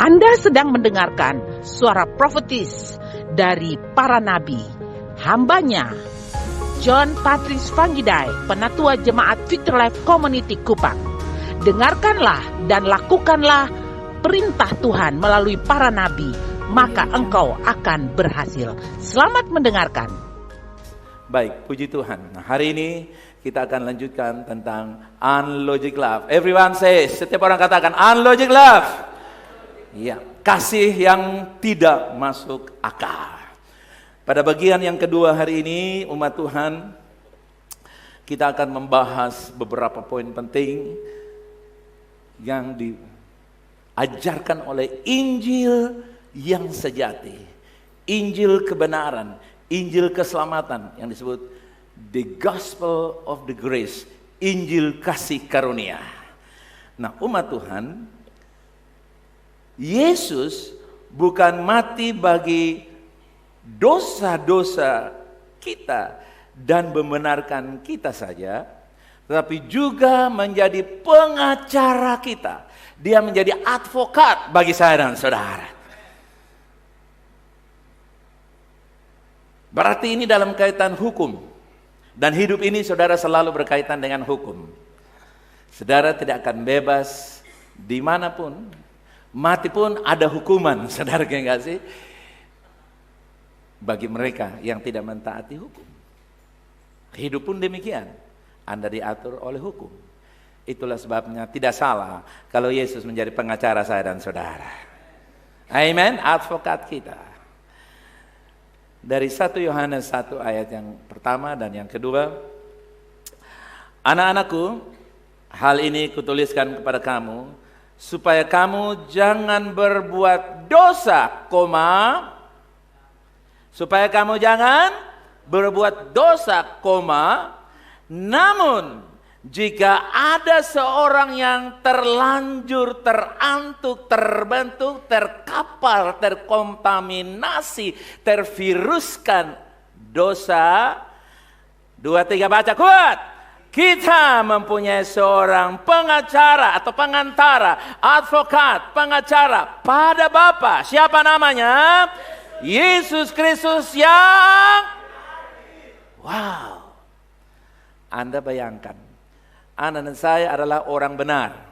Anda sedang mendengarkan suara profetis dari para nabi, hambanya John Patrice Vanggidai, Penatua Jemaat Victory Life Community Kupang. Dengarkanlah dan lakukanlah perintah Tuhan melalui para nabi, maka engkau akan berhasil. Selamat mendengarkan. Baik, puji Tuhan. Nah, hari ini kita akan lanjutkan tentang unlogic love. Everyone says, setiap orang katakan unlogic love. Ya, kasih yang tidak masuk akal. Pada bagian yang kedua hari ini, umat Tuhan, kita akan membahas beberapa poin penting yang diajarkan oleh Injil yang sejati, Injil kebenaran, Injil keselamatan yang disebut The Gospel of the Grace, Injil kasih karunia. Nah, umat Tuhan, Yesus bukan mati bagi dosa-dosa kita dan membenarkan kita saja, tetapi juga menjadi pengacara kita. Dia menjadi advokat bagi saya dan saudara. Berarti ini dalam kaitan hukum. Dan hidup ini saudara selalu berkaitan dengan hukum. Saudara tidak akan bebas dimanapun. Mati pun ada hukuman, saudara enggak sih? Bagi mereka yang tidak mentaati hukum. Hidup pun demikian. Anda diatur oleh hukum. Itulah sebabnya tidak salah kalau Yesus menjadi pengacara saya dan saudara. Amen, advokat kita. Dari 1 Yohanes 1 ayat yang pertama dan yang kedua. Anak-anakku, hal ini kutuliskan kepada kamu, supaya kamu jangan berbuat dosa, supaya kamu jangan berbuat dosa, namun jika ada seorang yang terlanjur, terantuk, terbentuk, terkapar, terkontaminasi, terviruskan dosa, 2, 3 baca kuat. Kita mempunyai seorang pengacara atau pengantara, advokat, pengacara pada Bapa. Siapa namanya? Yesus Kristus yang... Wow. Anda bayangkan, Anda dan saya adalah orang benar.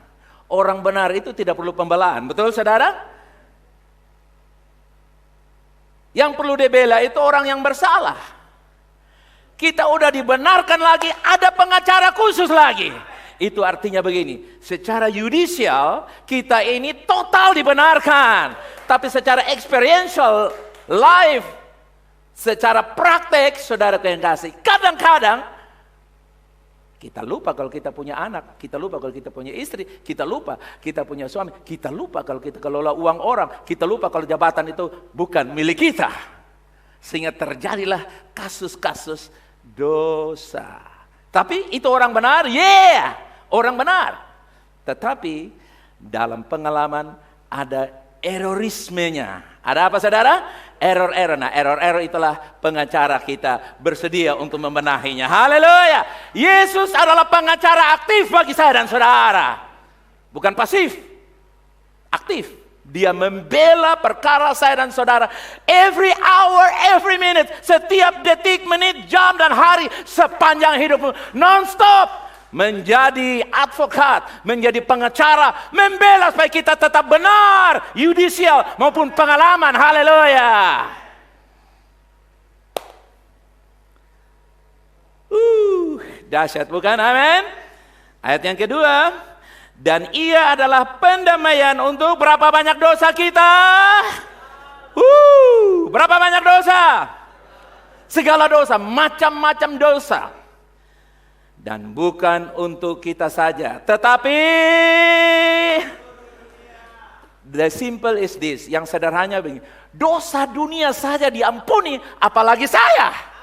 Orang benar itu tidak perlu pembelaan. Betul saudara? Yang perlu dibela itu orang yang bersalah. Kita udah dibenarkan lagi, ada pengacara khusus lagi. Itu artinya begini, secara yudisial kita ini total dibenarkan. Tapi secara experiential, life, secara praktek, saudara yang kasih, kadang-kadang kita lupa kalau kita punya anak, kita lupa kalau kita punya istri, kita lupa kita punya suami, kita lupa kalau kita kelola uang orang, kita lupa kalau jabatan itu bukan milik kita. Sehingga terjadilah kasus-kasus dosa. Tapi itu orang benar, orang benar. Tetapi dalam pengalaman ada erorismenya. Ada apa saudara? Error. Nah, error itulah pengacara kita bersedia untuk membenahinya. Haleluya. Yesus adalah pengacara aktif bagi saya dan saudara. Bukan pasif. Aktif. Dia membela perkara saya dan saudara. Every hour, every minute. Setiap detik, menit, jam dan hari. Sepanjang hidupmu. Non-stop. Menjadi advokat. Menjadi pengacara. Membela supaya kita tetap benar. Yudisial maupun pengalaman. Haleluya. Dahsyat bukan? Amin. Ayat yang kedua. Dan ia adalah pendamaian untuk berapa banyak dosa kita? Berapa banyak dosa? Segala dosa, macam-macam dosa. Dan bukan untuk kita saja, tetapi the simple is this, yang sederhananya begini. Dosa dunia saja diampuni, apalagi saya.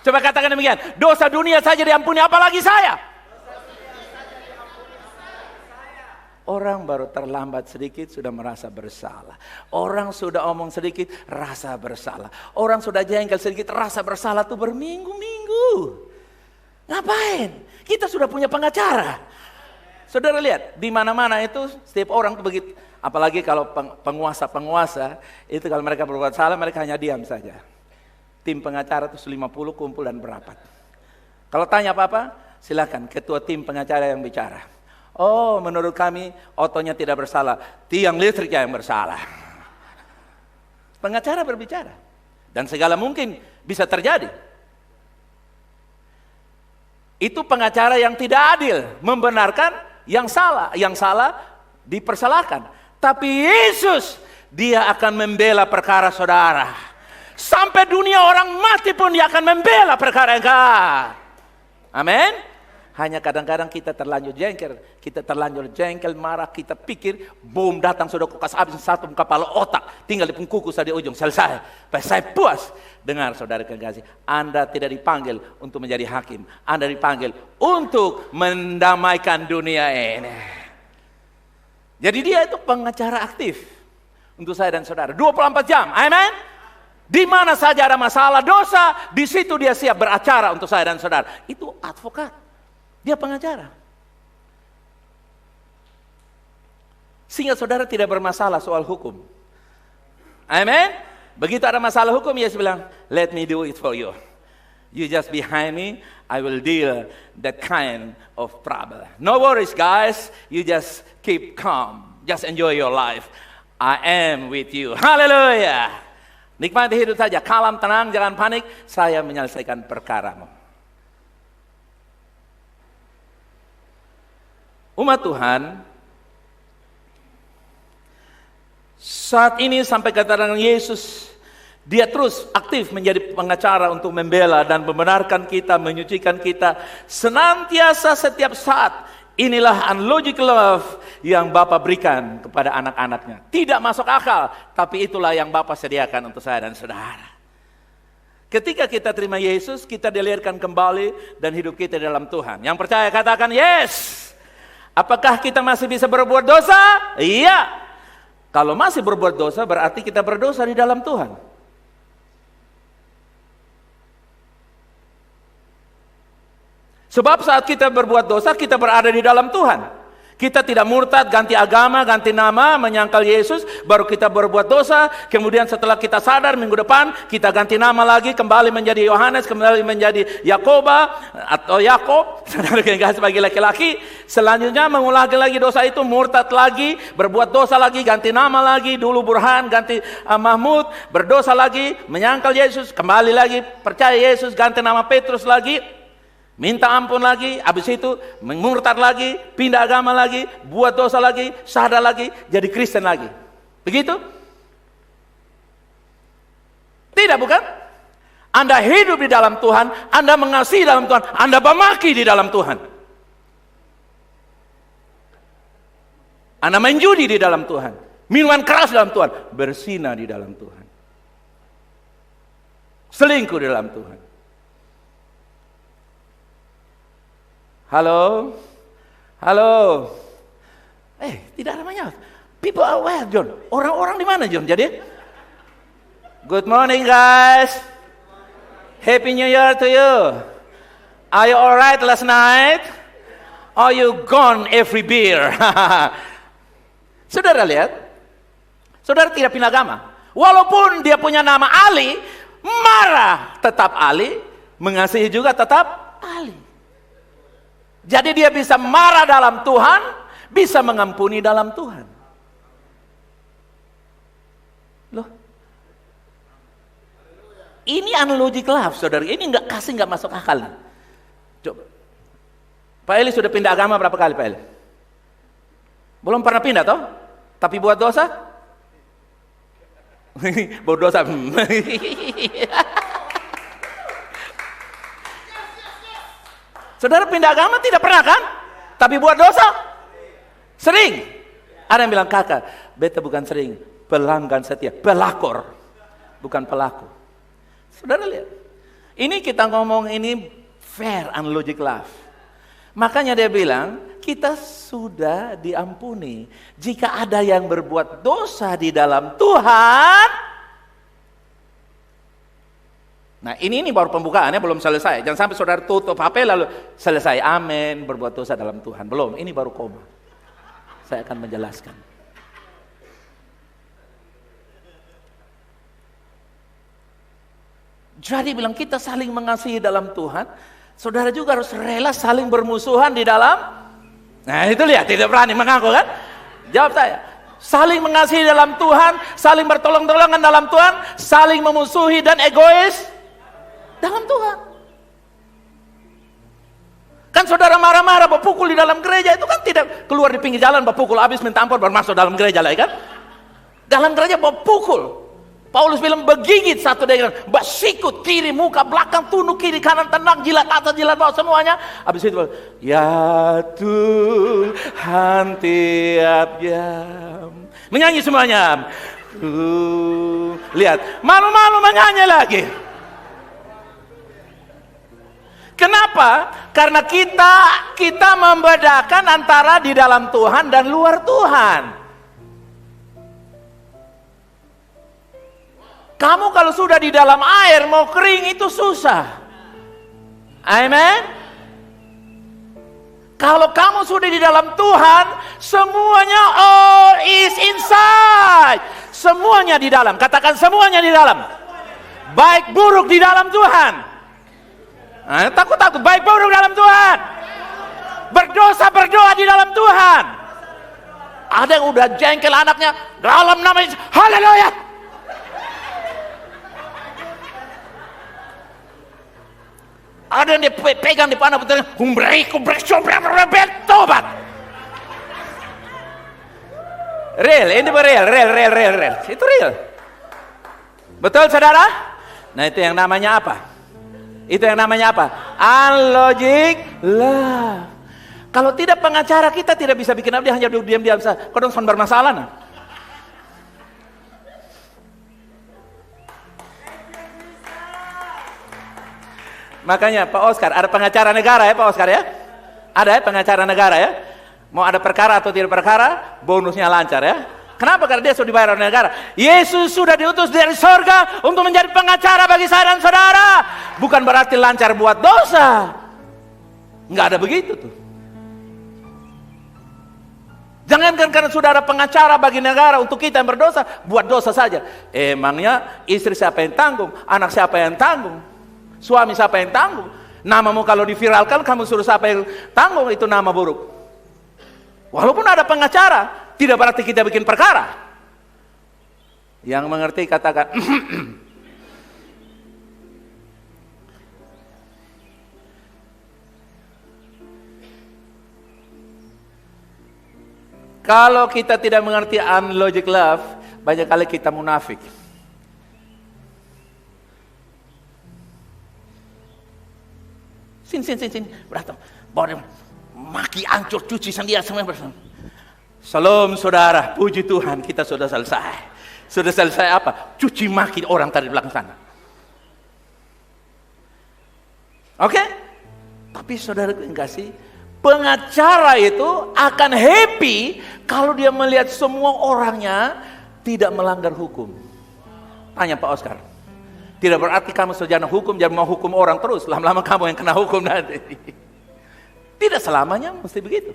Coba katakan demikian, dosa dunia saja diampuni, apalagi saya. Orang baru terlambat sedikit sudah merasa bersalah. Orang sudah omong sedikit rasa bersalah. Orang sudah jengkel sedikit rasa bersalah tuh berminggu-minggu. Ngapain? Kita sudah punya pengacara. Saudara lihat, di mana-mana itu setiap orang itu begitu. Apalagi kalau penguasa-penguasa, itu kalau mereka berbuat salah, mereka hanya diam saja. Tim pengacara itu 50 kumpul dan berapat. Kalau tanya apa-apa, silakan ketua tim pengacara yang bicara. Oh, menurut kami Ottonya tidak bersalah, tiang listriknya yang bersalah. Pengacara berbicara. Dan segala mungkin bisa terjadi. Itu pengacara yang tidak adil, membenarkan yang salah dipersalahkan. Tapi Yesus, dia akan membela perkara saudara. Sampai dunia orang mati pun dia akan membela perkara engkau. Amin. Hanya kadang-kadang kita terlanjur jengkel, marah, kita pikir bom datang sudah kukas habis satu kepala otak, tinggal di kuku di ujung, selesai. Saya puas. Dengar saudara kekasih, Anda tidak dipanggil untuk menjadi hakim, Anda dipanggil untuk mendamaikan dunia ini. Jadi dia itu pengacara aktif untuk saya dan saudara, 24 jam, amin. Di mana saja ada masalah dosa, di situ dia siap beracara untuk saya dan saudara. Itu advokat, dia pengacara. Sehingga saudara tidak bermasalah soal hukum. Amin. Begitu ada masalah hukum, Yesus bilang, let me do it for you. You just behind me, I will deal that kind of trouble. No worries guys, you just keep calm. Just enjoy your life. I am with you. Haleluya. Nikmati hidup saja, kalem, tenang, jangan panik. Saya menyelesaikan perkaramu. Umat Tuhan, saat ini sampai kedatangan Yesus, dia terus aktif menjadi pengacara untuk membela dan membenarkan kita, menyucikan kita senantiasa setiap saat. Inilah unlogical love yang Bapa berikan kepada anak-anaknya. Tidak masuk akal, tapi itulah yang Bapa sediakan untuk saya dan saudara. Ketika kita terima Yesus, kita dilahirkan kembali dan hidup kita dalam Tuhan. Yang percaya katakan yes. Apakah kita masih bisa berbuat dosa? Iya. Kalau masih berbuat dosa, berarti kita berdosa di dalam Tuhan. Sebab saat kita berbuat dosa, kita berada di dalam Tuhan. Kita tidak murtad, ganti agama, ganti nama, menyangkal Yesus, baru kita berbuat dosa. Kemudian setelah kita sadar minggu depan, kita ganti nama lagi, kembali menjadi Yohanes, kembali menjadi Yakoba atau Yakob, saudara sebagai laki-laki. Selanjutnya mengulangi lagi dosa itu, murtad lagi, berbuat dosa lagi, ganti nama lagi, dulu Burhan, ganti Mahmud, berdosa lagi, menyangkal Yesus, kembali lagi, percaya Yesus, ganti nama Petrus lagi. Minta ampun lagi, habis itu murtad lagi, pindah agama lagi, buat dosa lagi, sadar lagi, jadi Kristen lagi. Begitu? Tidak bukan? Anda hidup di dalam Tuhan, Anda mengasihi dalam Tuhan, Anda memaki di dalam Tuhan. Anda main judi di dalam Tuhan, minuman keras dalam Tuhan, bersinah di dalam Tuhan, selingkuh di dalam Tuhan. Halo, halo. Tidak ada banyak. People are where, John? Orang-orang di mana, John? Jadi, good morning, guys. Happy New Year to you. Are you alright last night? Are you gone every beer? Saudara lihat, saudara tidak pindah agama. Walaupun dia punya nama Ali, marah tetap Ali, mengasihi juga tetap Ali. Jadi dia bisa marah dalam Tuhan, bisa mengampuni dalam Tuhan. Loh, ini analogi love, saudara. Ini nggak masuk akal. Coba, Pak Eli sudah pindah agama berapa kali, Pak Eli? Belum pernah pindah, toh? Tapi buat dosa? Buat dosa. Saudara pindah agama tidak pernah kan? Tapi buat dosa? Sering. Ada yang bilang, kakak, beta bukan sering, pelanggan setia, pelakor, bukan pelaku. Saudara lihat, ini kita ngomong ini fair and logic love. Makanya dia bilang, kita sudah diampuni. Jika ada yang berbuat dosa di dalam Tuhan, Nah ini baru pembukaannya, belum selesai. Jangan sampai saudara tutup HP lalu selesai. Amin, berbuat dosa dalam Tuhan. Belum, ini baru koma. Saya akan menjelaskan. Jadi bilang kita saling mengasihi dalam Tuhan. Saudara juga harus rela saling bermusuhan di dalam. Nah itu lihat, tidak berani mengaku kan? Jawab saya. Saling mengasihi dalam Tuhan, saling bertolong-tolongan dalam Tuhan, saling memusuhi dan egois dalam Tuhan. Kan saudara marah-marah, berpukul di dalam gereja, itu kan tidak keluar di pinggir jalan, berpukul, habis minta ampun, baru masuk dalam gereja lagi kan? Dalam gereja berpukul. Paulus bilang begigit satu dengan, bersikut kiri, muka, belakang, tunduk, kiri, kanan, tenang, jilat atas, jilat bawah, semuanya. Habis itu, ya Tuhan tiap jam. Menyanyi semuanya. Lihat, malu-malu menyanyi lagi. Kenapa? Karena kita membedakan antara di dalam Tuhan dan luar Tuhan. Kamu kalau sudah di dalam air mau kering itu susah. Amen. Kalau kamu sudah di dalam Tuhan, semuanya all is inside. Semuanya di dalam. Katakan semuanya di dalam. Baik buruk di dalam Tuhan. Nah, takut baik buruk dalam Tuhan. Berdosa berdoa di dalam Tuhan. Ada yang udah jengkel anaknya dalam nama Yesus. Haleluya. Ada yang dipegang di panah putih, tobat. Real, ini real. Itu real. Betul saudara? Nah itu yang namanya apa? Unlogic love. Kalau tidak pengacara kita tidak bisa bikin apa, dia hanya diam-diam saja. Kau dong bermasalah nah. Makanya Pak Oscar, ada pengacara negara ya Pak Oscar ya? Ada ya pengacara negara ya? Mau ada perkara atau tidak perkara, bonusnya lancar ya? Kenapa? Karena dia sudah dibayar oleh negara. Yesus sudah diutus dari sorga untuk menjadi pengacara bagi saya dan saudara. Bukan berarti lancar buat dosa. Nggak ada begitu tuh. Jangankan karena sudah ada pengacara bagi negara untuk kita yang berdosa, buat dosa saja. Emangnya istri siapa yang tanggung? Anak siapa yang tanggung? Suami siapa yang tanggung? Namamu kalau diviralkan kamu suruh siapa yang tanggung, itu nama buruk. Walaupun ada pengacara, tidak berarti kita bikin perkara. Yang mengerti katakan. Kalau kita tidak mengerti unlogic love, banyak kali kita munafik. Sin, berantem, bawa maki ancur, cuci sandia semua bersama. Salam saudara, puji Tuhan kita sudah selesai. Sudah selesai apa? Cuci maki orang tadi di belakang sana. Oke? Tapi saudara yang kasih, pengacara itu akan happy kalau dia melihat semua orangnya tidak melanggar hukum. Tanya Pak Oscar. Tidak berarti kamu sarjana hukum, jangan mau hukum orang terus. Lama-lama kamu yang kena hukum nanti. Tidak selamanya mesti begitu.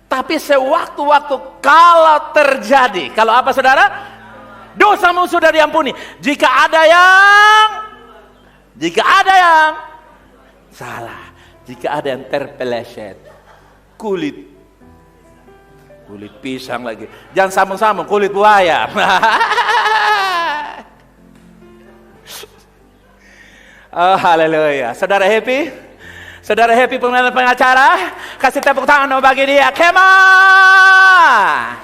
Tapi sewaktu-waktu kalau terjadi, kalau apa saudara? Dosamu sudah diampuni. Jika ada yang salah, jika ada yang terpeleset, kulit pisang lagi. Jangan sambung-sambung, kulit buaya. Oh haleluya. Saudara happy? Saudara happy pemilihan pengacara? Kasih tepuk tangan bagi dia. Come on!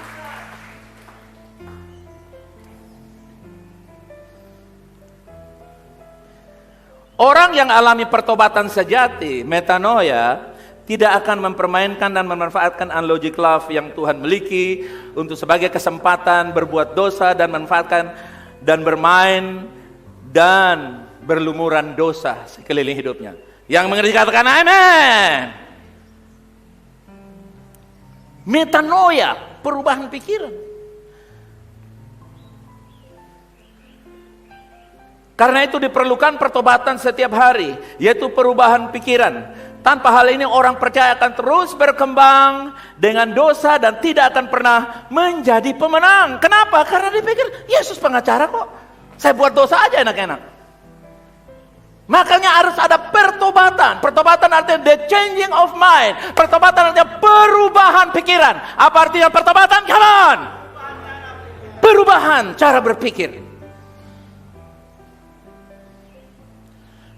Orang yang alami pertobatan sejati, metanoia, tidak akan mempermainkan dan memanfaatkan unlogic love yang Tuhan miliki untuk sebagai kesempatan berbuat dosa dan manfaatkan dan bermain dan berlumuran dosa sekeliling hidupnya. Yang mengerti katakan amin. Metanoia, perubahan pikiran. Karena itu diperlukan pertobatan setiap hari, yaitu perubahan pikiran. Tanpa hal ini orang percaya akan terus berkembang dengan dosa dan tidak akan pernah menjadi pemenang. Kenapa? Karena dipikir Yesus pengacara kok. Saya buat dosa aja enak-enak. Makanya harus ada pertobatan. Pertobatan artinya the changing of mind. Pertobatan artinya perubahan pikiran. Apa artinya pertobatan? Come on. Perubahan cara berpikir.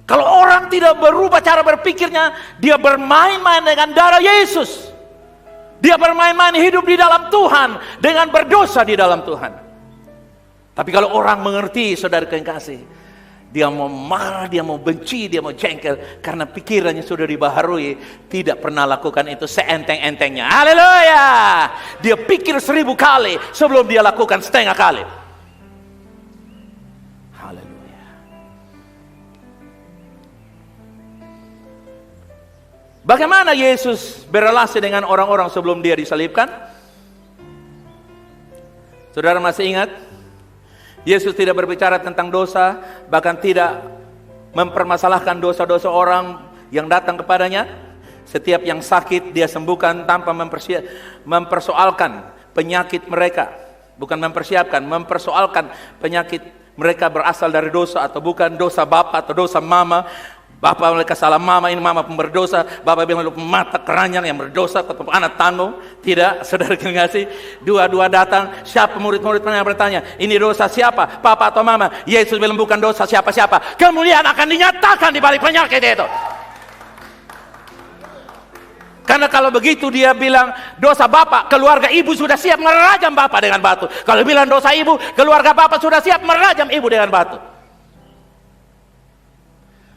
Kalau orang tidak berubah cara berpikirnya, dia bermain-main dengan darah Yesus. Dia bermain-main hidup di dalam Tuhan dengan berdosa di dalam Tuhan. Tapi kalau orang mengerti, saudara yang kasih, dia mau marah, dia mau benci, dia mau jengkel karena pikirannya sudah dibaharui, tidak pernah lakukan itu seenteng-entengnya. Haleluya! Dia pikir 1000 kali sebelum dia lakukan setengah kali. Bagaimana Yesus berrelasi dengan orang-orang sebelum dia disalibkan? Saudara masih ingat? Yesus tidak berbicara tentang dosa, bahkan tidak mempermasalahkan dosa-dosa orang yang datang kepadanya. Setiap yang sakit dia sembuhkan tanpa mempersoalkan penyakit mereka. Bukan mempersoalkan penyakit mereka berasal dari dosa atau bukan, dosa bapak atau dosa mama. Bapak mereka salah mama, ini mama pun berdosa. Bapak bilang lu mata keranjang yang berdosa atau anak tanggung. Tidak, saudara kasih. Dua-dua datang, siapa murid-murid yang bertanya, ini dosa siapa? Papa atau mama? Yesus bilang bukan dosa siapa-siapa. Kemuliaan akan dinyatakan di balik penyakit itu. Karena kalau begitu dia bilang dosa bapak, keluarga ibu sudah siap merajam bapak dengan batu. Kalau bilang dosa ibu, keluarga bapak sudah siap merajam ibu dengan batu.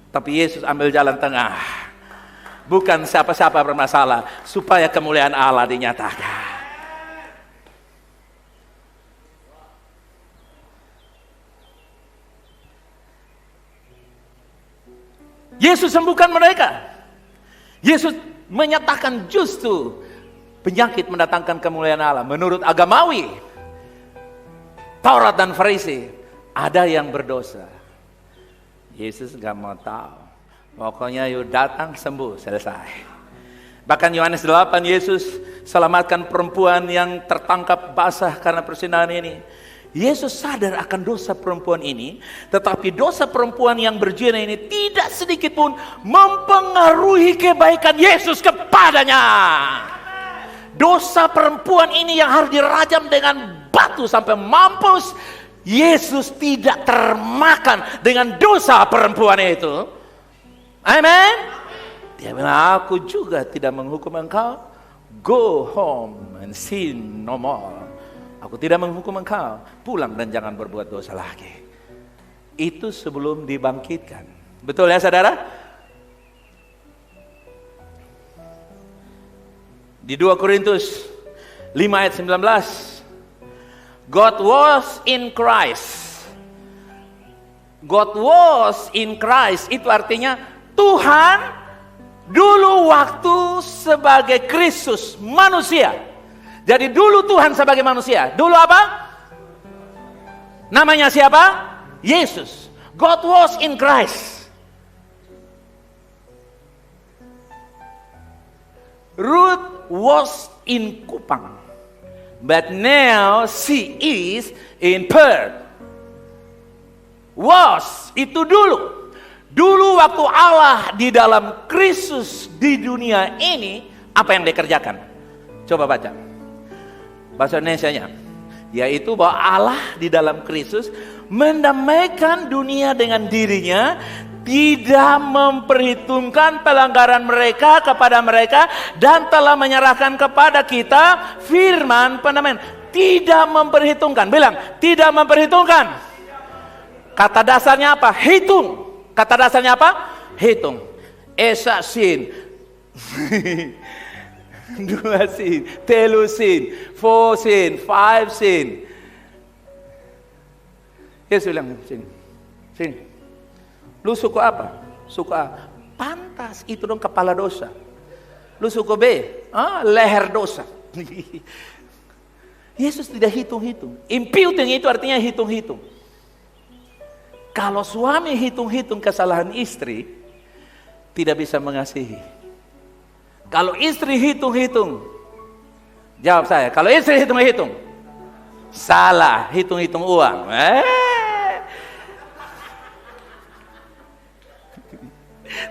Tapi Yesus ambil jalan tengah. Bukan siapa-siapa bermasalah, supaya kemuliaan Allah dinyatakan. Yesus sembuhkan mereka. Yesus menyatakan justru penyakit mendatangkan kemuliaan Allah. Menurut agamawi, Taurat dan Farisi, ada yang berdosa. Yesus gak mau tahu. Pokoknya yuk datang sembuh, selesai. Bahkan Yohanes 8, Yesus selamatkan perempuan yang tertangkap basah karena perzinahan ini. Yesus sadar akan dosa perempuan ini, tetapi dosa perempuan yang berzina ini tidak sedikit pun mempengaruhi kebaikan Yesus kepadanya. Dosa perempuan ini yang harus dirajam dengan batu sampai mampus, Yesus tidak termakan dengan dosa perempuan itu. Amen. Dia bilang, aku juga tidak menghukum engkau. Go home and sin no more. Aku tidak menghukum engkau. Pulang dan jangan berbuat dosa lagi. Itu sebelum dibangkitkan. Betul ya saudara? Di 2 Korintus 5 ayat 19. God was in Christ. God was in Christ. Itu artinya Tuhan dulu waktu sebagai Kristus manusia. Jadi dulu Tuhan sebagai manusia. Dulu apa? Namanya siapa? Yesus. God was in Christ. Ruth was in Kupang. But now she is in Perth. Was, itu dulu. Dulu waktu Allah di dalam Kristus di dunia ini, apa yang dikerjakan? Coba baca. Bahasa Indonesianya. Yaitu bahwa Allah di dalam Kristus mendamaikan dunia dengan dirinya, tidak memperhitungkan pelanggaran mereka kepada mereka, dan telah menyerahkan kepada kita firman pendamaian. Tidak memperhitungkan. Bilang, tidak memperhitungkan. Kata dasarnya apa? Hitung. Kata dasarnya apa? Hitung. Esa sin. 2 sin. 3 sin. 4 sin. 5 sin. Yesus bilang, sini. Sini. Lu suku apa? Suku A. Pantas, itu dong kepala dosa. Lu suku B? Leher dosa. Yesus tidak hitung-hitung. Imputing itu artinya hitung-hitung. Kalau suami hitung-hitung kesalahan istri, tidak bisa mengasihi. Kalau istri hitung-hitung, jawab saya, kalau istri hitung-hitung, salah, hitung-hitung uang.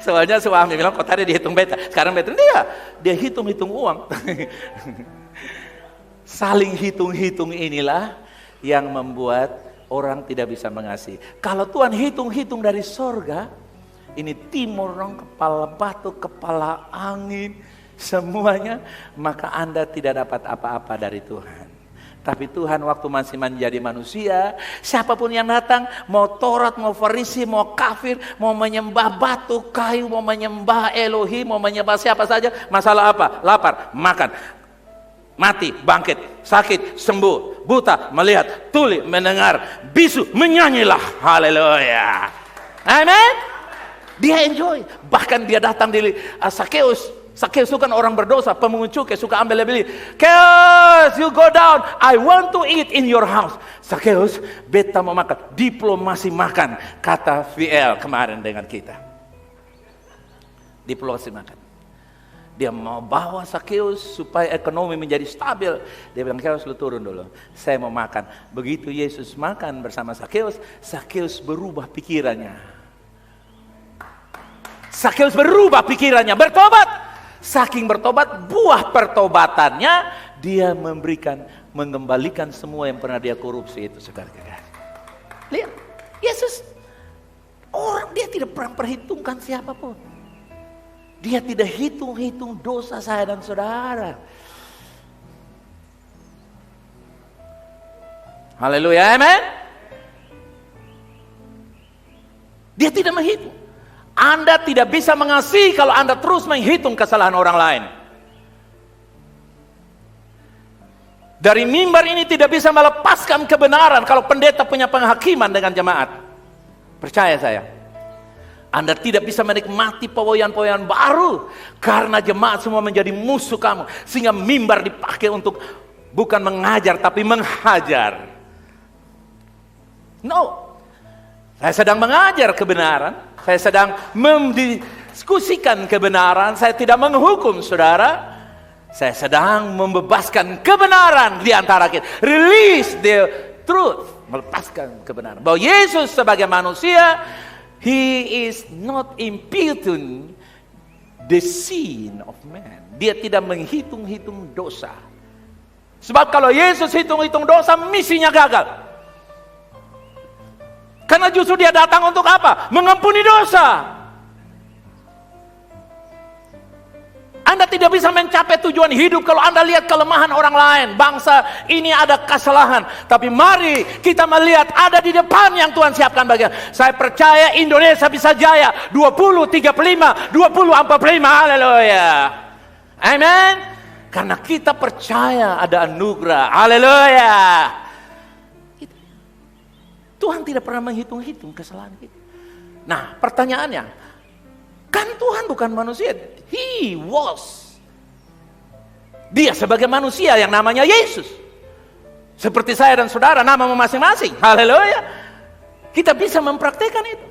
Soalnya suami bilang, kok tadi dihitung beta, sekarang beta, dia hitung-hitung uang. Saling hitung-hitung inilah yang membuat orang tidak bisa mengasihi. Kalau Tuhan hitung-hitung dari sorga, ini timur, kepala batu, kepala angin, semuanya, maka Anda tidak dapat apa-apa dari Tuhan. Tapi Tuhan waktu masih menjadi manusia, siapapun yang datang, mau Taurat, mau Farisi, mau kafir, mau menyembah batu, kayu, mau menyembah Elohim, mau menyembah siapa saja, masalah apa? Lapar, makan. Mati, bangkit, sakit, sembuh, buta, melihat, tuli, mendengar, bisu, menyanyilah. Haleluya. Amin. Dia enjoy. Bahkan dia datang di Sakeus. Sakeus itu kan orang berdosa, pemungut cukai, suka ambil beli. Sakeus, you go down. I want to eat in your house. Sakeus, beta mau makan. Diplomasi makan, kata VL kemarin dengan kita. Diplomasi makan. Dia mau bawa Sakeus supaya ekonomi menjadi stabil. Dia bilang, Sakeus lu turun dulu, saya mau makan. Begitu Yesus makan bersama Sakeus, Sakeus berubah pikirannya. Sakeus berubah pikirannya, bertobat. Saking bertobat, buah pertobatannya, dia mengembalikan semua yang pernah dia korupsi itu, saudara-saudara. Lihat, Yesus, orang dia tidak pernah perhitungkan siapapun. Dia tidak hitung-hitung dosa saya dan saudara. Haleluya, amen. Dia tidak menghitung. Anda tidak bisa mengasihi kalau Anda terus menghitung kesalahan orang lain. Dari mimbar ini tidak bisa melepaskan kebenaran kalau pendeta punya penghakiman dengan jemaat. Percaya saya. Anda tidak bisa menikmati pewayan-pewayan baru karena jemaat semua menjadi musuh kamu, sehingga mimbar dipakai untuk bukan mengajar tapi menghajar. No, saya sedang mengajar kebenaran, saya sedang mendiskusikan kebenaran, saya tidak menghukum saudara, saya sedang membebaskan kebenaran di antara kita. Release the truth, melepaskan kebenaran. Bahwa Yesus sebagai manusia, He is not imputing the sin of man. Dia tidak menghitung-hitung dosa. Sebab kalau Yesus hitung-hitung dosa, misinya gagal. Karena justru dia datang untuk apa? Mengampuni dosa. Anda tidak bisa mencapai tujuan hidup kalau Anda lihat kelemahan orang lain. Bangsa ini ada kesalahan. Tapi mari kita melihat ada di depan yang Tuhan siapkan bagian. Saya percaya Indonesia bisa jaya. 20-35, 20-45. Haleluya. Amen. Karena kita percaya ada anugerah. Haleluya. Tuhan tidak pernah menghitung-hitung kesalahan kita. Nah, pertanyaannya, kan Tuhan bukan manusia. He was. Dia sebagai manusia yang namanya Yesus. Seperti saya dan saudara, nama masing-masing. Haleluya. Kita bisa mempraktekkan itu.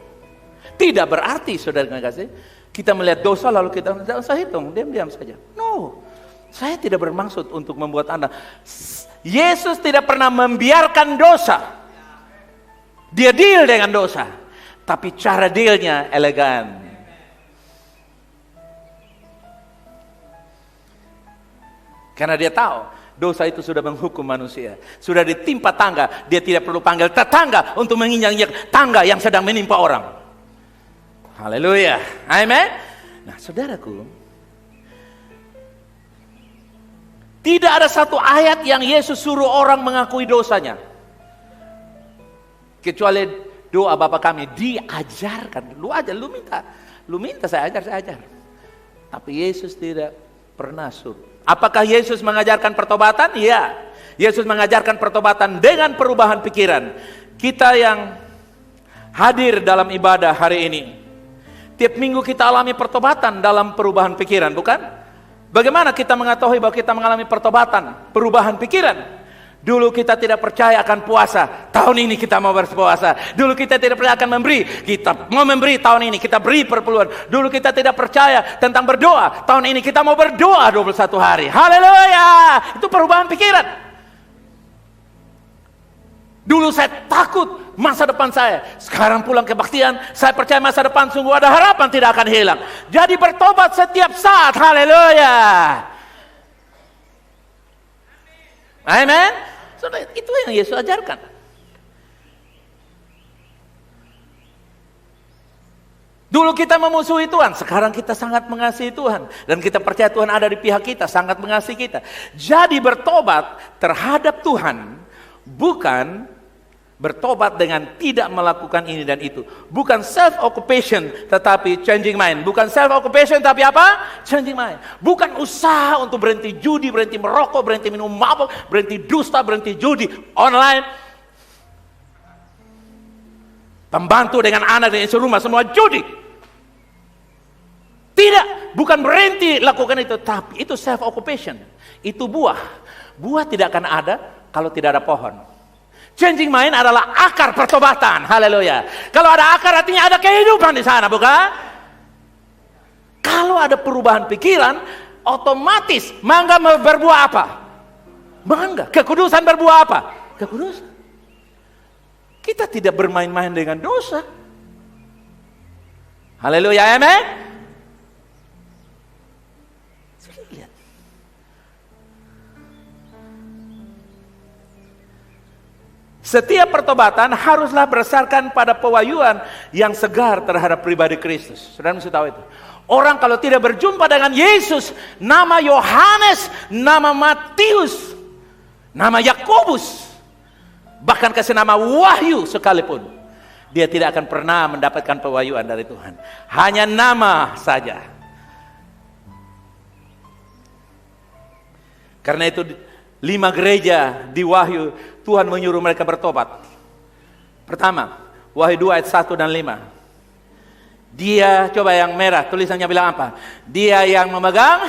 Tidak berarti, saudara kasih, kita melihat dosa lalu kita tidak usah hitung, diam-diam saja. No. Saya tidak bermaksud untuk membuat Anda. Yesus tidak pernah membiarkan dosa. Dia deal dengan dosa. Tapi cara dealnya elegan. Karena dia tahu dosa itu sudah menghukum manusia. Sudah ditimpa tangga, dia tidak perlu panggil tetangga untuk menginjak-injak tangga yang sedang menimpa orang. Haleluya. Amen. Nah, saudaraku, tidak ada satu ayat yang Yesus suruh orang mengakui dosanya. Kecuali doa Bapa kami diajarkan. Lu minta saya ajar. Tapi Yesus tidak pernah suruh. Apakah Yesus mengajarkan pertobatan? Iya. Yesus mengajarkan pertobatan dengan perubahan pikiran. Kita yang hadir dalam ibadah hari ini, tiap minggu kita alami pertobatan dalam perubahan pikiran, bukan? Bagaimana kita mengetahui bahwa kita mengalami pertobatan, perubahan pikiran? Dulu kita tidak percaya akan puasa, tahun ini kita mau berpuasa. Dulu kita tidak percaya akan memberi, kita mau memberi tahun ini, kita beri perpuluhan. Dulu kita tidak percaya tentang berdoa, tahun ini kita mau berdoa 21 hari. Haleluya! Itu perubahan pikiran. Dulu saya takut masa depan saya, sekarang pulang kebaktian, saya percaya masa depan sungguh ada harapan tidak akan hilang. Jadi bertobat setiap saat, haleluya. Amen. Saudara, itu yang Yesus ajarkan. Dulu kita memusuhi Tuhan, sekarang kita sangat mengasihi Tuhan. Dan kita percaya Tuhan ada di pihak kita, sangat mengasihi kita. Jadi bertobat terhadap Tuhan, bukan bertobat dengan tidak melakukan ini dan itu. Bukan self-occupation, tetapi changing mind. Bukan self-occupation, tapi apa? Changing mind. Bukan usaha untuk berhenti judi, berhenti merokok, berhenti minum mabuk, berhenti dusta, berhenti judi online. Pembantu dengan anak dan istri rumah semua judi. Tidak, bukan berhenti lakukan itu, tapi itu self-occupation. Itu buah. Buah tidak akan ada kalau tidak ada pohon. Changing mind adalah akar pertobatan. Haleluya. Kalau ada akar artinya ada kehidupan di sana, bukan? Kalau ada perubahan pikiran, otomatis mangga berbuah apa? Mangga. Kekudusan berbuah apa? Kekudusan. Kita tidak bermain-main dengan dosa. Haleluya, amen. Setiap pertobatan haruslah berdasarkan pada pewahyuan yang segar terhadap pribadi Kristus. Saudara mesti tahu itu. Orang kalau tidak berjumpa dengan Yesus, nama Yohanes, nama Matius, nama Yakobus, bahkan kasih nama Wahyu sekalipun, dia tidak akan pernah mendapatkan pewahyuan dari Tuhan. Hanya nama saja. Karena itu 5 gereja di Wahyu Tuhan menyuruh mereka bertobat. Pertama, Wahyu 2 ayat 1 dan 5. Dia, coba yang merah, tulisannya bilang apa? Dia yang memegang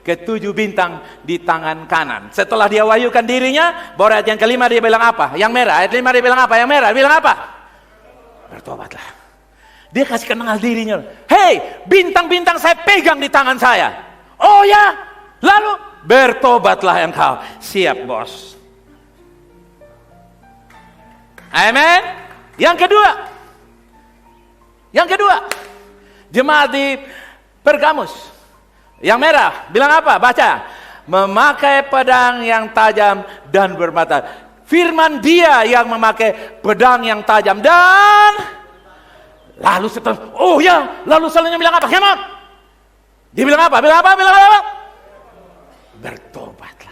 ke7 bintang di tangan kanan. Setelah dia wahyukan dirinya, baru ayat yang kelima dia bilang apa? Yang merah, ayat 5 dia bilang apa? Yang merah bilang apa? Bertobatlah. Dia kasih kenal dirinya. Hei, bintang-bintang saya pegang di tangan saya. Oh ya, lalu bertobatlah engkau. Siap, bos. Amen. Yang kedua, jemaat di Pergamus, yang merah, bilang apa? Baca. Memakai pedang yang tajam dan bermata. Firman dia yang memakai pedang yang tajam dan lalu setelah, oh ya, lalu selanjutnya bilang apa? Hemat. Dia bilang apa? Bilang apa? Bertobatlah.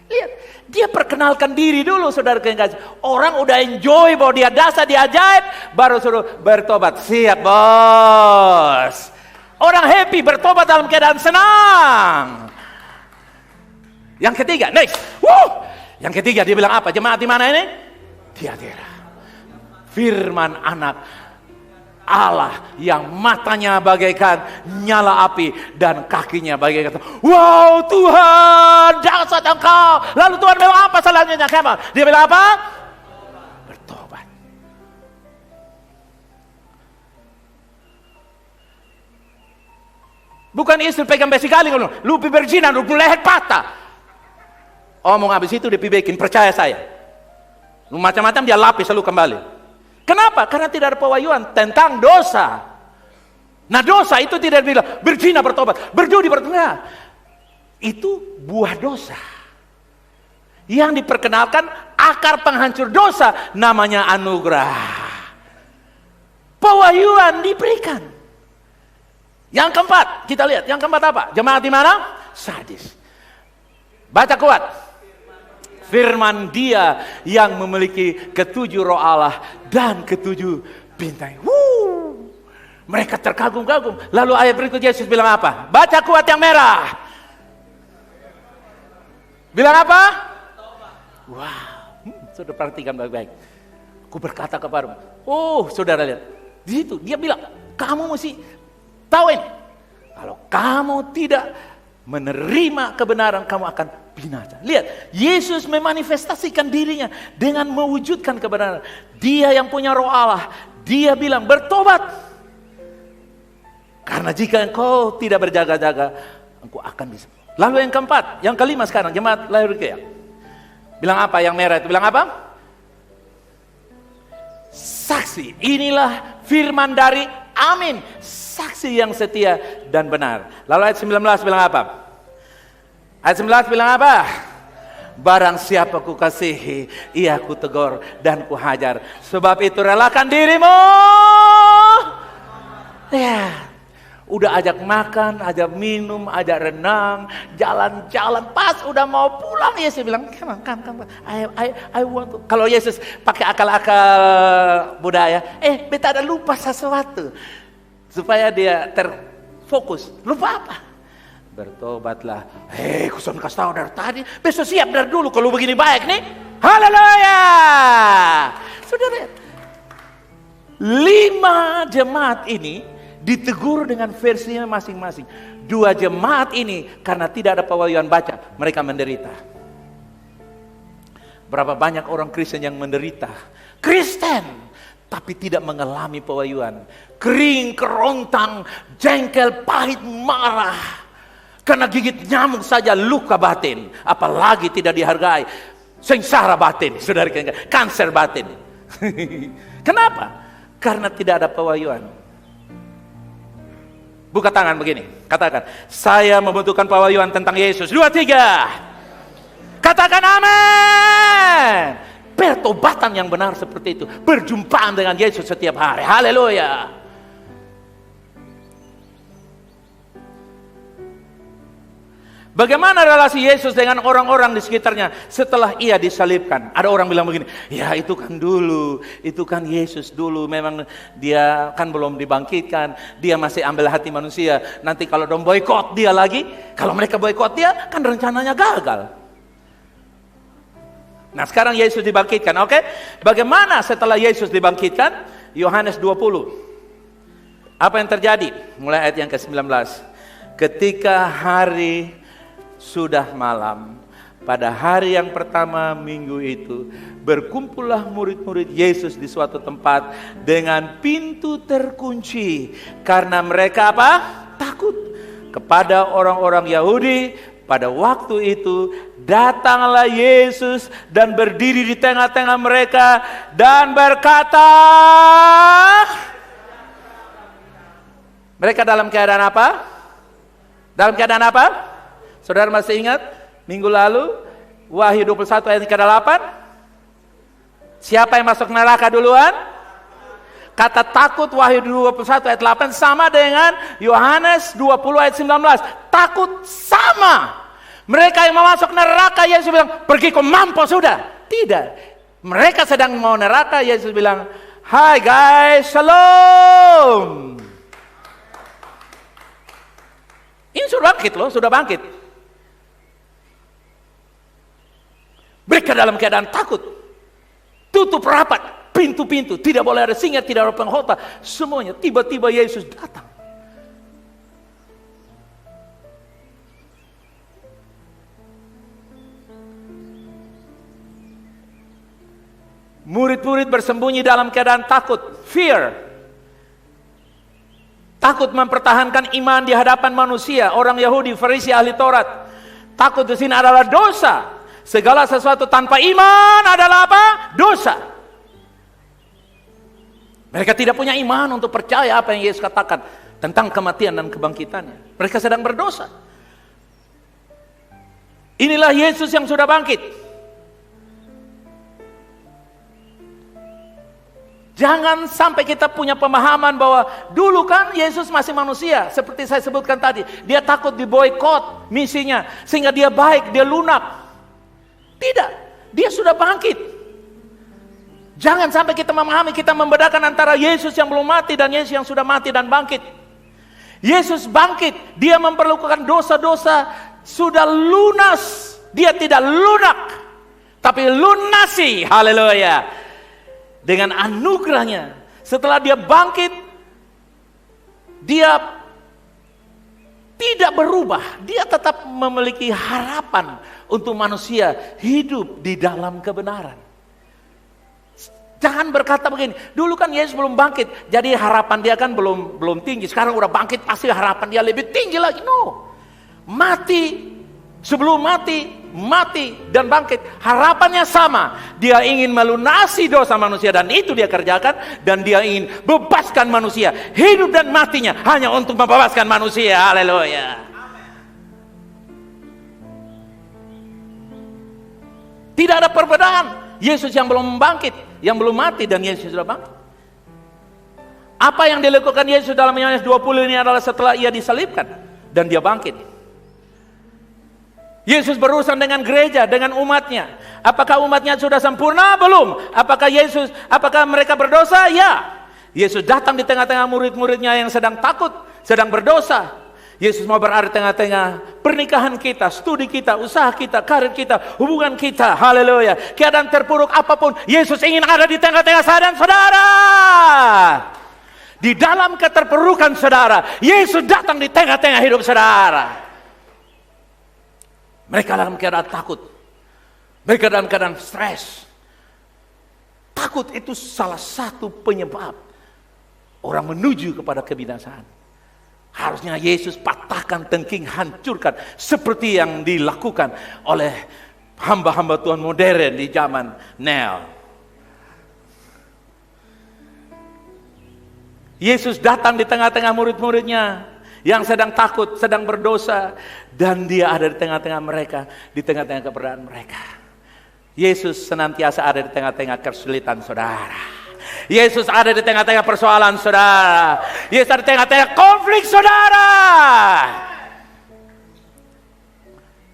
Lihat, dia perkenalkan diri dulu, saudara kekasih. Orang udah enjoy bahwa dia dasar, dia ajaib, baru suruh bertobat. Siap, bos. Orang happy bertobat dalam keadaan senang. Yang ketiga, next. Yang ketiga dia bilang apa? Jemaat di mana ini? Tiatira. Firman anak Allah yang matanya bagaikan nyala api dan kakinya bagaikan, wow Tuhan, dahsyat engkau. Lalu Tuhan bilang apa selanjutnya? Dia bilang apa? Bertobat. Bukan istri pegang besi galing, lu berjinan, lu leher patah. Omong habis itu dia bikin, percaya saya. Lu macam-macam dia lapis lalu kembali. Kenapa? Karena tidak ada pewahyuan tentang dosa. Nah, dosa itu tidak bilang berzina bertobat, berjudi bertobat. Itu buah dosa. Yang diperkenalkan akar penghancur dosa namanya anugerah. Pewahyuan diberikan. Yang keempat, kita lihat. Yang keempat apa? Jemaat di mana? Sardis. Baca kuat. Firman dia yang memiliki ke7 roh Allah dan ke7 bintang. Mereka terkagum-kagum. Lalu ayat berikut Yesus bilang apa? Baca kuat yang merah. Bilang apa? Wow. Sudah perhatikan baik-baik. Aku berkata kepadamu. Oh, saudara lihat. Di situ dia bilang, kamu mesti tahu ini. Kalau kamu tidak menerima kebenaran, kamu akan binasa. Lihat, Yesus memanifestasikan dirinya dengan mewujudkan kebenaran. Dia yang punya roh Allah. Dia bilang, bertobat. Karena jika engkau tidak berjaga-jaga, engkau akan bisa. Lalu yang keempat, yang kelima sekarang, jemaat Laodikia. Bilang apa yang merah itu? Bilang apa? Saksi. Inilah firman dari Amin. Saksi yang setia dan benar. Lalu ayat 19 bilang apa? Ayat 19 bilang apa? Barang siapa ku kasihi, ia ku tegur dan ku hajar. Sebab itu relakan dirimu. Ya. Udah ajak makan, ajak minum, ajak renang, jalan-jalan. Pas udah mau pulang, Yesus bilang, come on. I want to. Kalau Yesus pakai akal-akal budaya, beta ada lupa sesuatu. Supaya dia terfokus. Lupa apa? Bertobatlah. Kusun kasih tahu dari tadi. Besok siap dari dulu kalau begini baik nih. Haleluya. Saudara, 5 jemaat ini ditegur dengan versinya masing-masing. 2 jemaat ini karena tidak ada pewahyuan baca, mereka menderita. Berapa banyak orang Kristen yang menderita? Kristen, tapi tidak mengalami pewahyuan. Kering, kerontang, jengkel, pahit, marah. Karena gigit nyamuk saja luka batin, apalagi tidak dihargai. Sengsara batin, saudara, kanker batin. Kenapa? Karena tidak ada pewahyuan. Buka tangan begini, katakan, saya membutuhkan pewahyuan tentang Yesus. 2, 3. Katakan amin. Pertobatan yang benar seperti itu, berjumpaan dengan Yesus setiap hari. Haleluya. Bagaimana relasi Yesus dengan orang-orang di sekitarnya setelah ia disalibkan? Ada orang bilang begini, ya itu kan dulu, itu kan Yesus dulu, memang dia kan belum dibangkitkan, dia masih ambil hati manusia. Nanti kalau dong boykot dia lagi, kalau mereka boykot dia, kan rencananya gagal. Nah sekarang Yesus dibangkitkan, oke? Bagaimana setelah Yesus dibangkitkan? Yohanes 20. Apa yang terjadi? Mulai ayat yang ke-19. Ketika hari sudah malam, pada hari yang pertama minggu itu, berkumpullah murid-murid Yesus di suatu tempat dengan pintu terkunci. Karena mereka apa? Takut kepada orang-orang Yahudi. Pada waktu itu datanglah Yesus dan berdiri di tengah-tengah mereka dan berkata, mereka dalam keadaan apa? Dalam keadaan apa? Saudara masih ingat minggu lalu Wahyu 21 ayat ke-8? Siapa yang masuk neraka duluan? Kata takut Wahyu 21 ayat 8 sama dengan Yohanes 20 ayat 19. Takut sama. Mereka yang mau masuk neraka, Yesus bilang, pergi kau mampus sudah. Tidak. Mereka sedang mau neraka, Yesus bilang, hai guys, shalom. Ini sudah bangkit loh, sudah bangkit. Mereka dalam keadaan takut. Tutup rapat pintu-pintu, tidak boleh ada singa, tidak ada penghota, semuanya. Tiba-tiba Yesus datang. Murid-murid bersembunyi dalam keadaan takut, fear. Takut mempertahankan iman di hadapan manusia, orang Yahudi, Farisi, ahli Taurat. Takut di sini adalah dosa. Segala sesuatu tanpa iman adalah apa? Dosa. Mereka tidak punya iman untuk percaya apa yang Yesus katakan tentang kematian dan kebangkitannya. Mereka sedang berdosa. Inilah Yesus yang sudah bangkit. Jangan sampai kita punya pemahaman bahwa dulu kan Yesus masih manusia. Seperti saya sebutkan tadi. Dia takut diboikot misinya. Sehingga dia baik, dia lunak. Tidak, dia sudah bangkit. Jangan sampai kita memahami, kita membedakan antara Yesus yang belum mati dan Yesus yang sudah mati dan bangkit. Yesus bangkit, dia memperlukan dosa-dosa sudah lunas. Dia tidak lunak, tapi lunasi, haleluya. Dengan anugerahnya, setelah dia bangkit, dia tidak berubah. Dia tetap memiliki harapan untuk manusia hidup di dalam kebenaran. Jangan berkata begini, dulu kan Yesus belum bangkit, jadi harapan dia kan belum tinggi. Sekarang udah bangkit, pasti harapan dia lebih tinggi lagi. No, mati, sebelum mati dan bangkit, harapannya sama. Dia ingin melunasi dosa manusia dan itu dia kerjakan. Dan dia ingin bebaskan manusia, hidup dan matinya hanya untuk membebaskan manusia. Haleluya. Tidak ada perbedaan. Yesus yang belum bangkit, yang belum mati, dan Yesus sudah bangkit. Apa yang dilakukan Yesus dalam Yohanes 20 ini adalah setelah ia disalibkan dan dia bangkit. Yesus berurusan dengan gereja, dengan umatnya. Apakah umatnya sudah sempurna? Belum. Apakah mereka berdosa? Ya. Yesus datang di tengah-tengah murid-muridnya yang sedang takut, sedang berdosa. Yesus mau berada di tengah-tengah pernikahan kita, studi kita, usaha kita, karir kita, hubungan kita. Haleluya. Keadaan terpuruk apapun, Yesus ingin ada di tengah-tengah saya dan saudara. Di dalam keterpurukan saudara, Yesus datang di tengah-tengah hidup saudara. Mereka dalam keadaan takut. Mereka dalam keadaan stres. Takut itu salah satu penyebab orang menuju kepada kebinasaan. Harusnya Yesus patahkan tengking, hancurkan. Seperti yang dilakukan oleh hamba-hamba Tuhan modern di zaman now. Yesus datang di tengah-tengah murid-muridnya yang sedang takut, sedang berdosa. Dan dia ada di tengah-tengah mereka, di tengah-tengah keberadaan mereka. Yesus senantiasa ada di tengah-tengah kesulitan saudara. Yesus ada di tengah-tengah persoalan saudara. Yesus ada di tengah-tengah konflik saudara.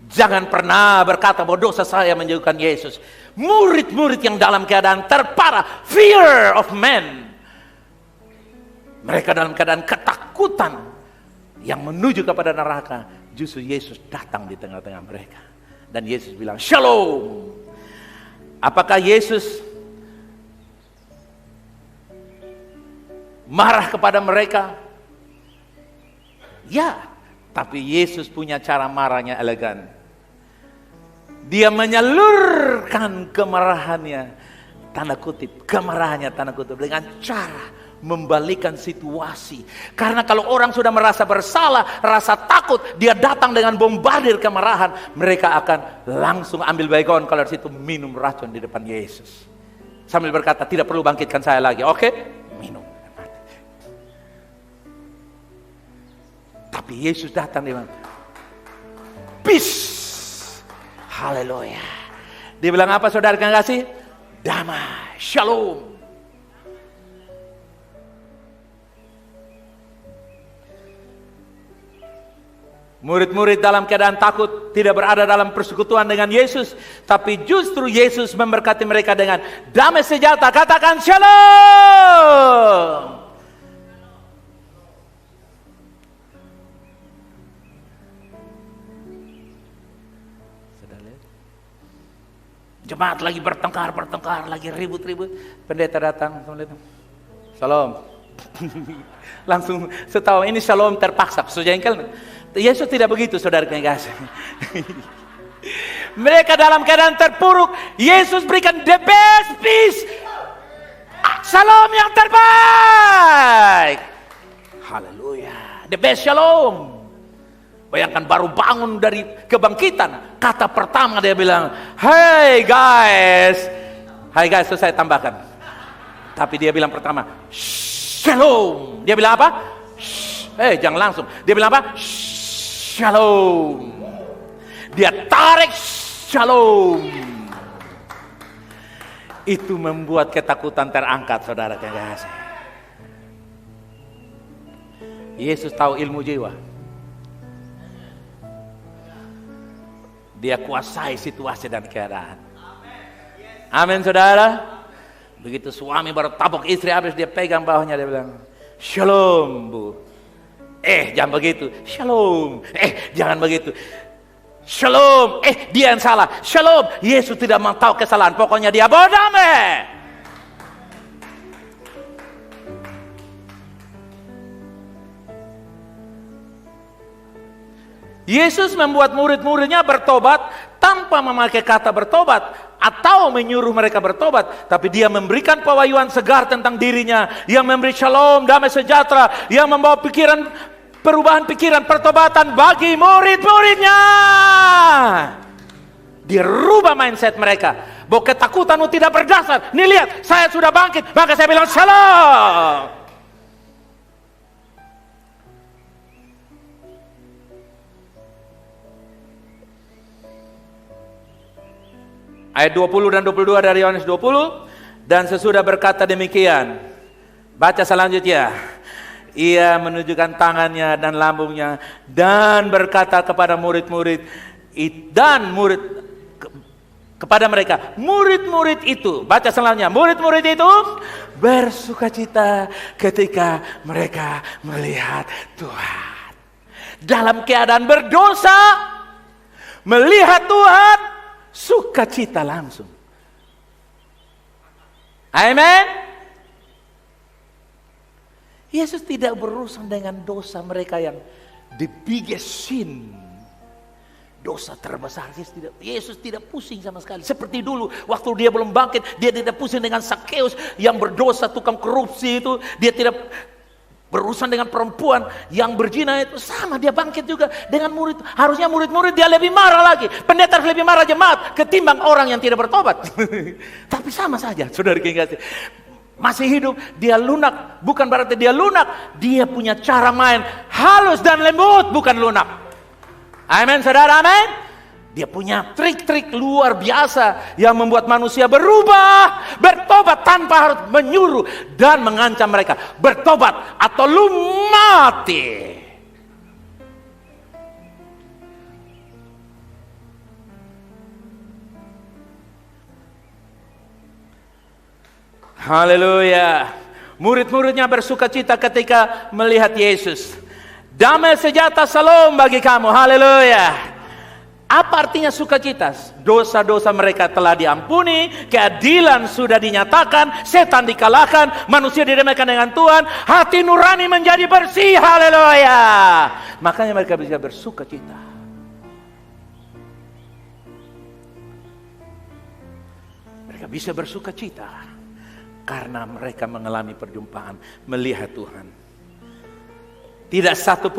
Jangan pernah berkata bahwa dosa saya menjauhkan Yesus. Murid-murid yang dalam keadaan terparah, fear of man. Mereka dalam keadaan ketakutan yang menuju kepada neraka. Justru Yesus datang di tengah-tengah mereka. Dan Yesus bilang, Shalom. Apakah Yesus marah kepada mereka? Ya, tapi Yesus punya cara marahnya elegan. Dia menyalurkan kemarahannya, tanda kutip, kemarahannya tanda kutip, dengan cara membalikan situasi. Karena kalau orang sudah merasa bersalah, rasa takut, dia datang dengan bombardir kemarahan, mereka akan langsung ambil baygon, kalau di situ minum racun di depan Yesus. Sambil berkata, tidak perlu bangkitkan saya lagi. Oke, minum. Tapi Yesus datang, dia bilang, peace. Haleluya. Dia bilang apa saudara yang kasih? Damai, shalom. Murid-murid dalam keadaan takut, tidak berada dalam persekutuan dengan Yesus, tapi justru Yesus memberkati mereka dengan damai sejahtera. Katakan shalom. Jemaat lagi bertengkar, lagi ribut-ribut. Pendeta datang, shalom. Langsung setahu ini shalom terpaksa. Sejengkel. Yesus tidak begitu, saudara yang kasih. Mereka dalam keadaan terpuruk, Yesus berikan the best peace. Shalom yang terbaik. Haleluya. The best shalom. Bayangkan baru bangun dari kebangkitan. Kata pertama dia bilang, hey guys. Hai guys, itu saya tambahkan. Tapi dia bilang pertama, shalom. Dia bilang apa? Jangan langsung. Dia bilang apa? Shalom. Dia tarik shalom. Itu membuat ketakutan terangkat, saudara kasih. Yesus tahu ilmu jiwa. Dia kuasai situasi dan keadaan. Amin, saudara. Begitu suami baru tabok istri, habis dia pegang bawahnya, dia bilang, shalom bu. Jangan begitu. Shalom. Jangan begitu. Shalom. Dia yang salah. Shalom. Yesus tidak mau tahu kesalahan. Pokoknya dia bawa damai. Yesus membuat murid-muridnya bertobat tanpa memakai kata bertobat atau menyuruh mereka bertobat, tapi dia memberikan pewahyuan segar tentang dirinya, yang memberi shalom, damai sejahtera, yang membawa perubahan pikiran, pertobatan bagi murid-muridnya. Dia rubah mindset mereka bahwa ketakutan itu tidak berdasar. Nih lihat, saya sudah bangkit, maka saya bilang shalom. Ayat 20 dan 22 dari Yohanes 20. Dan sesudah berkata demikian, baca selanjutnya, ia menunjukkan tangannya dan lambungnya dan berkata kepada murid-murid dan kepada mereka, murid-murid itu, baca selanjutnya, murid-murid itu bersukacita ketika mereka melihat Tuhan. Dalam keadaan berdosa, melihat Tuhan, sukacita langsung. Amen. Yesus tidak berurusan dengan dosa mereka yang the biggest sin, dosa terbesar. Yesus tidak pusing sama sekali. Seperti dulu waktu dia belum bangkit, dia tidak pusing dengan Sakeus yang berdosa, tukang korupsi itu. Dia tidak berurusan dengan perempuan yang berzina itu. Sama, dia bangkit juga dengan murid. Harusnya murid-murid dia lebih marah lagi. Pendeta lebih marah jemaat ketimbang orang yang tidak bertobat. Tapi sama saja, saudara kekasih. Masih hidup, dia lunak. Bukan berarti dia lunak. Dia punya cara main halus dan lembut, bukan lunak. Amin, saudara, amin. Dia punya trik-trik luar biasa yang membuat manusia berubah, bertobat tanpa harus menyuruh dan mengancam mereka. Bertobat atau lu mati. Haleluya. Murid-muridnya bersukacita ketika melihat Yesus. Damai sejahtera salam bagi kamu. Haleluya. Apa artinya sukacita? Dosa-dosa mereka telah diampuni, keadilan sudah dinyatakan, setan dikalahkan, manusia didamaikan dengan Tuhan, hati nurani menjadi bersih. Haleluya. Makanya mereka bisa bersukacita. Mereka bisa bersukacita karena mereka mengalami perjumpaan, melihat Tuhan. Tidak satu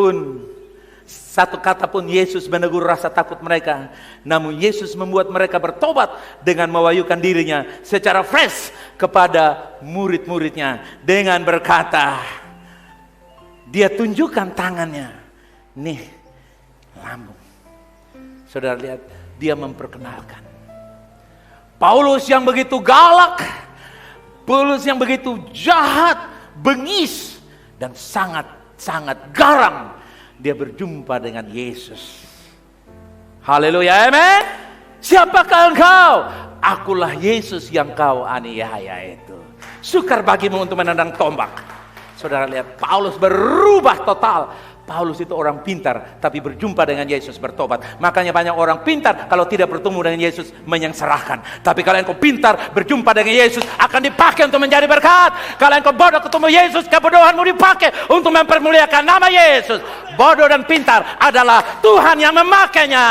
kata pun Yesus menegur rasa takut mereka. Namun Yesus membuat mereka bertobat dengan mewahyukan dirinya secara fresh kepada murid-muridnya. Dengan berkata, dia tunjukkan tangannya. Nih, lambung. Saudara lihat, dia memperkenalkan. Paulus yang begitu galak, Paulus yang begitu jahat, bengis, dan sangat garang. Dia berjumpa dengan Yesus. Haleluya, amen. Siapakah engkau? Akulah Yesus yang kau aniaya itu. Sukar bagimu untuk menendang tombak. Saudara lihat, Paulus berubah total. Paulus itu orang pintar, tapi berjumpa dengan Yesus bertobat. Makanya banyak orang pintar kalau tidak bertemu dengan Yesus menyengsarakan. Tapi kalau engkau pintar berjumpa dengan Yesus akan dipakai untuk menjadi berkat. Kalau engkau bodoh ketemu Yesus, kebodohanmu dipakai untuk mempermuliakan nama Yesus. Bodoh dan pintar adalah Tuhan yang memakainya.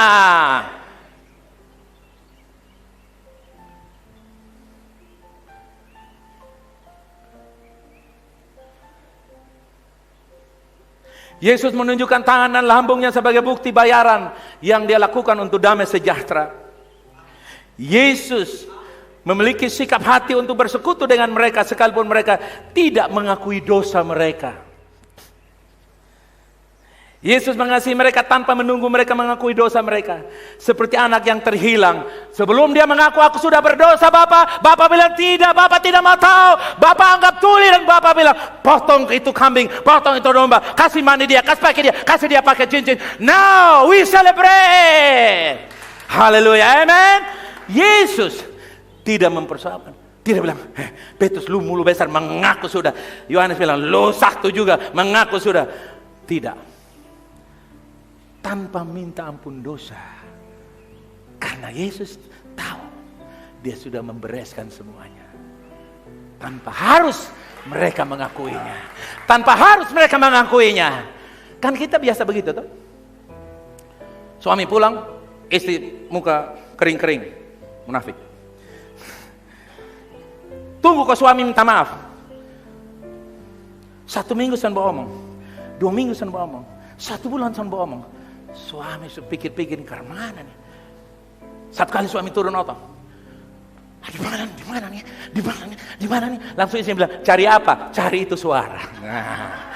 Yesus menunjukkan tangan dan lambungnya sebagai bukti bayaran yang dia lakukan untuk damai sejahtera. Yesus memiliki sikap hati untuk bersekutu dengan mereka sekalipun mereka tidak mengakui dosa mereka. Yesus mengasihi mereka tanpa menunggu mereka mengakui dosa mereka. Seperti anak yang terhilang. Sebelum dia mengaku, aku sudah berdosa Bapak. Bapak bilang tidak, Bapak tidak mau tahu. Bapak anggap tuli dan Bapak bilang, potong itu kambing, potong itu domba. Kasih mandi dia, kasih dia pakai cincin. Now we celebrate. Haleluya, amen. Yesus tidak mempersoalkan. Tidak bilang, Petrus lu mulu besar, mengaku sudah. Yohanes bilang, lu satu juga, mengaku sudah. Tidak. Tanpa minta ampun dosa. Karena Yesus tahu dia sudah membereskan semuanya. Tanpa harus mereka mengakuinya. Tanpa harus mereka mengakuinya. Kan kita biasa begitu tuh. Suami pulang, istri muka kering-kering, munafik. Tunggu kok suami minta maaf. 1 minggu sen bohong, 2 minggu sen bohong, 1 bulan sen bohong. Suami pikir-pikir karena mana nih. 1 kali suami turun otot. Di mana nih? Langsung istri bilang, cari apa? Cari itu suara. Nah.